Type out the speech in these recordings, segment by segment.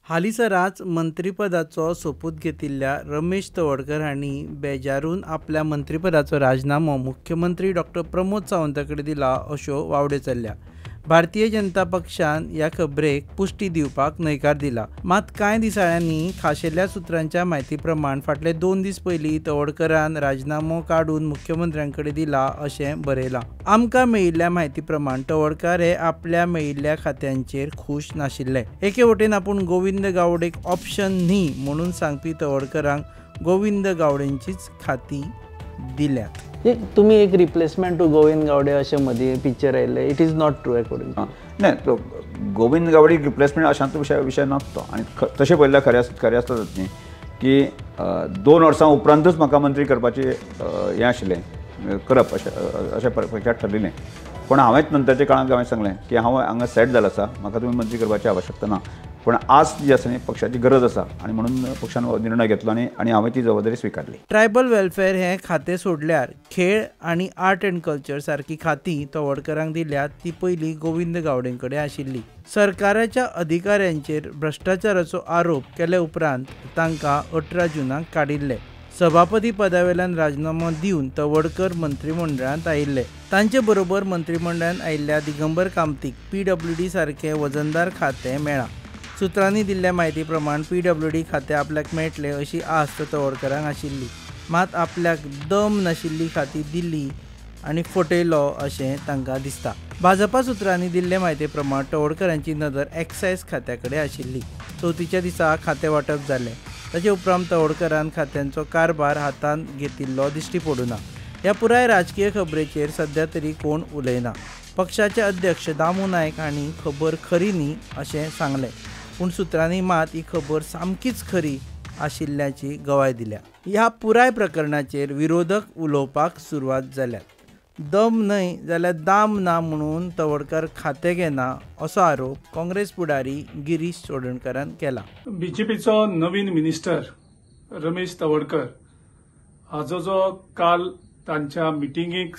हालीसराच मंत्रिपदाचो सोपूत घेतिल्ल्या रमेश तवडकर हांणी बेजारून आपल्या मंत्रिपदाचो राजीनामो मुख्यमंत्री डॉ. प्रमोद सावंता कडेन दिला अश्यो वावड्यो चल्ल्या. भारतीय जनता पक्षान ह्या खबरेक पुष्टी दिवपाक न्हयकार दिला. मात कांय दिसाळ्यांनी खाशेल्या सुत्रांच्या म्हायती प्रमाण फाटले 2 दीस पयलीं तवडकरान राजीनामो काडून मुख्यमंत्र्यां कडेन दिला अशें बरयलां. आमकां मेळिल्ल्या म्हायती प्रमाण तवडकर हे आपल्या मेळिल्ल्या खात्यांचेर खूश नाशिल्ले. एके वटेन आपूण गोविंद गावडेक ऑप्शन न्ही म्हणून सांगपी तवडकरांक गोविंद गावडेंचीच खातीं दिल्यात. तुम्ही एक रिप्लेसमेंट टू गोविंद गावडे अशें मदीं पिक्चर आयिल्लें. It is not true according to नाही तो गोविंद गावडे रिप्लेसमेंट अशांत विशय नासतो. आनी तशें पळयल्यार खरें आसता न्ही की 2 वर्सां उपरांतूच म्हाका मंत्री करपाचें हें आशिल्लें करप अशें पक्षाक ठरलेलें. पूण हांवेंच नंतरच्या काळांत हांवें सांगलें की हांव हांगा सेट जाला आसा, म्हाका तुमी मंत्री करपाची आवश्यकता ना. पण आज जी आसा न्ही पक्षाची गरज आसा आनी म्हणून पक्षान निर्णय घेतलो आनी हांवें ती जबाबदारी स्विकारली. ट्रायबल वेलफेअर हें खातें सोडल्यार खेळ आनी आर्ट अँड कल्चर सारकी खातीं तवडकरांक दिल्यात ती पयलीं गोविंद गावडे कडेन आशिल्ली. सरकाराच्या अधिकाऱ्यांचेर भ्रष्टाचाराचो आरोप केले उपरांत तांकां 18 जूनाक काडिल्ले. सभापती पदावेल्यान राजीनामो दिवन तवडकर मंत्रिमंडळांत आयिल्ले. तांचे बरोबर मंत्रिमंडळांत आयिल्ल्या दिगंबर कामतीक PWD सारकें वजनदार खातें मेळ्ळां. सुत्रांनी दिल्ल्या म्हायती प्रमाण PWD खातें आपल्याक मेळटलें अशी आस्त तवडकरांक आशिल्ली. मात आपल्याक दम नाशिल्ली खातीं दिल्ली आनी फटयलो अशें तांकां दिसता. भाजपा सुत्रांनी दिल्ले म्हायती प्रमाण तवडकरांची नदर एक्सायज खात्या कडेन आशिल्ली. चवथीच्या दिसा खातें वांटप जालें. ताचे उपरांत तवडकरान खात्यांचो कारभार हातांत घेतिल्लो दिश्टी पडूना. ह्या पुराय राजकीय खबरेचेर सध्या तरी कोण उलयना. पक्षाचे अध्यक्ष दामू नायक हांणी खबर खरी न्ही अशें सांगलें. पूण सुत्रांनी मात ही खबर सामकीच खरी आशिल्ल्याची गवाय दिल्या. ह्या पुराय प्रकरणाचेर विरोधक उलोवपाक सुरवात जाल्यात. दम न्हय जाल्यार दाम ना म्हणून तवडकर खातें घेना असो आरोप काँग्रेस फुडारी गिरीश चोडणकरान केला. बीजेपीचो नवीन मिनिस्टर रमेश तवडकर हाजो जो काल तांच्या मिटिंगेक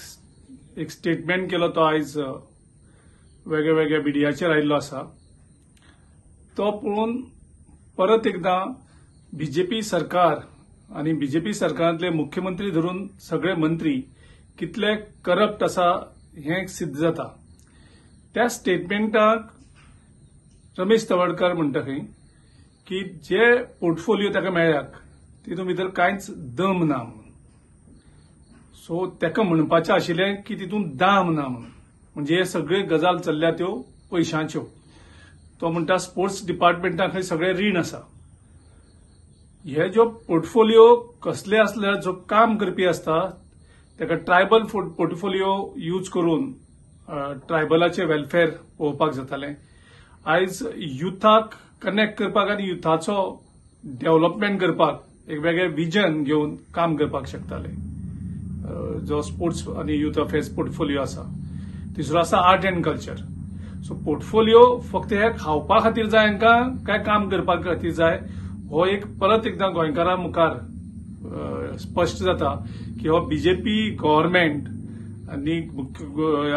एक स्टेटमेंट केलो तो आयज वेगळ्या वेगळ्या मिडियाचेर आयिल्लो आसा. तो पळोवन परत एकदां बीजेपी सरकार आनी बीजेपी सरकारांतले मुख्यमंत्री धरून सगळे मंत्री कितले करप्ट आसा हें सिद्ध जाता. त्या स्टेटमेंटाक रमेश तवडकर म्हणटा खंय की जे पोर्टफोलिओ ताका मेळ्ळ्याक तितूंत भितर कांयच दम ना म्हणून. सो ताका म्हणपाचें आशिल्लें की तितूंत दाम ना म्हणून. म्हणजे हे सगळे गजाल चल्ल्या त्यो पयशांच्यो. तो म्हणटा स्पोर्ट्स डिपार्टमेंटाक खंय सगळें रीण आसा. हे जो पोर्टफोलिओ कसले आसल्यार जो काम करपी आसता ताका ट्रायबल पोर्टफोलिओ यूज करून ट्रायबलाचे वेलफेअर पळोवपाक जातालें. आयज युथाक कनेक्ट करपाक आनी युथाचो डेव्हलपमेंट करपाक एक वेगळें विजन घेवन काम करपाक शकताले. जो स्पोर्ट्स आनी युथ अफेअर्स पोर्टफोलिओ आसा. तिसरो आसा art and culture. So portfolio फक्त हे खावपा खातीर जाय हांकां काय काम करपा खातीर जाय हो एक परत एकदां गोंयकारां मुखार स्पश्ट जाता की हो बीजेपी गव्हर्नमेंट आनी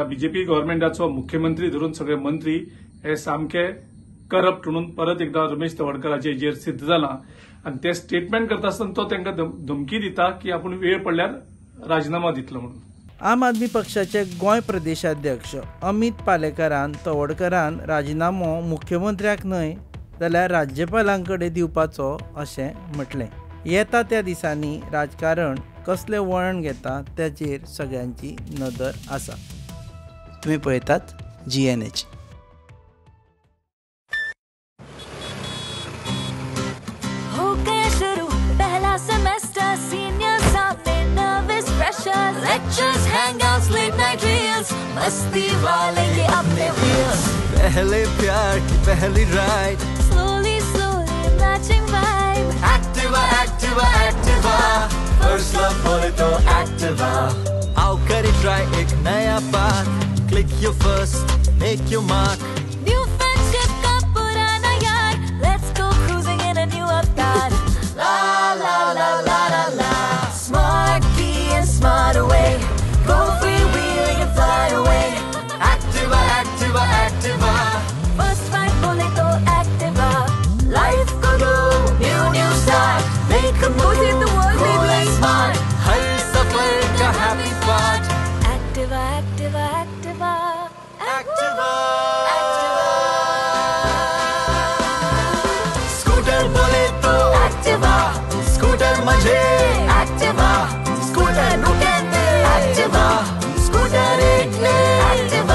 बीजेपी गव्हर्नमेंटाचो मुख्यमंत्री धरून सगळे मंत्री हे सामके करप्ट म्हणून परत एकदां रमेश तवडकराचे हेजेर सिद्ध जालां. आनी ते स्टेटमेंट करता आसतना तो तांकां धमकी दिता की आपूण वेळ पडल्यार राजीनामा दितलो म्हणून. आम आदमी पक्षाचे गोंय प्रदेशाध्यक्ष अमित पालेकरान तवडकरान राजीनामो मुख्यमंत्र्याक न्हय जाल्यार राज्यपालांकडे दिवपाचो अशें म्हटलें. येता त्या दिसांनी राजकारण कसलें वळण घेता त्याचेर सगळ्यांची नदर आसा. तुमी पळयतात GNH. हो गया शुरू पहला सेमेस्टर सीनियर्स आते nervous freshers lectures hangouts late night reels मस्ती वाले ये अपने व्हील्स. पहले प्यार की पहली ride slowly slowly matching vibe. Activa Activa Activa first love बोले तो एक्टिवा. आओ करे ट्राई एक नया path. Click your first make your mark. New friendship का पुराना यार. Let's go cruising in a new avatar. La la la la la la. Smart key and smart away. Go freewheeling and fly away. Activa activa activa. First fight बोले तो Activa. Life Activa, Activa, Activa, scooter बोले तो Activa, scooter म्हणजे Activa, scooter नुकेंदे Activa, scooter एकले Activa.